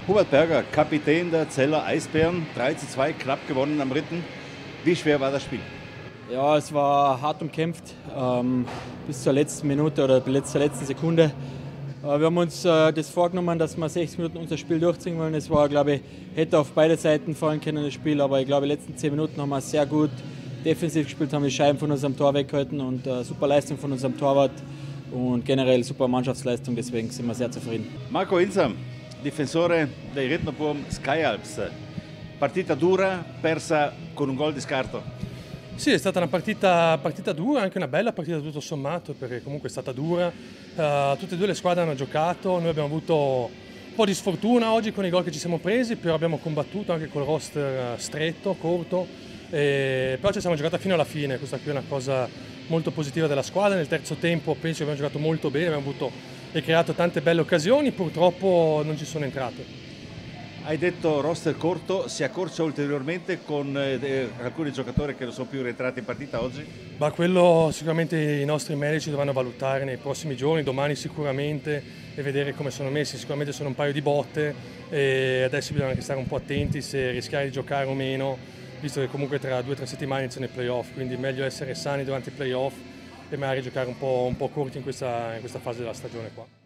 Hubert Berger, Kapitän der Zeller Eisbären, 3:2, knapp gewonnen am Ritten. Wie schwer war das Spiel? Ja, es war hart umkämpft, bis zur letzten Minute oder bis zur letzten Sekunde. Wir haben uns das vorgenommen, dass wir 60 Minuten unser Spiel durchziehen wollen. Es war, glaube ich, hätte auf beide Seiten fallen können, das Spiel, aber ich glaube, die letzten 10 Minuten haben wir sehr gut defensiv gespielt, haben die Scheiben von unserem Tor weggehalten und super Leistung von unserem Torwart und generell super Mannschaftsleistung, deswegen sind wir sehr zufrieden. Marco Insam, difensore dei Retnoburm Sky Alps. Partita dura, persa con un gol di scarto. Sì, è stata una partita dura, anche una bella partita tutto sommato, perché comunque è stata dura. Tutte e due le squadre hanno giocato, noi abbiamo avuto un po' di sfortuna oggi con i gol che ci siamo presi, però abbiamo combattuto anche col roster stretto, corto, però ci siamo giocati fino alla fine, questa qui è una cosa molto positiva della squadra. Nel terzo tempo penso che abbiamo giocato molto bene, abbiamo avuto e creato tante belle occasioni, purtroppo non ci sono entrate. Hai detto roster corto, si accorcia ulteriormente con alcuni giocatori che non sono più rientrati in partita oggi? Ma quello sicuramente i nostri medici dovranno valutare nei prossimi giorni, domani sicuramente, e vedere come sono messi. Sicuramente sono un paio di botte e adesso bisogna anche stare un po' attenti se rischiare di giocare o meno, visto che comunque tra 2 o 3 settimane iniziano i playoff, quindi meglio essere sani durante i playoff e magari giocare un po' corti in questa fase della stagione qua.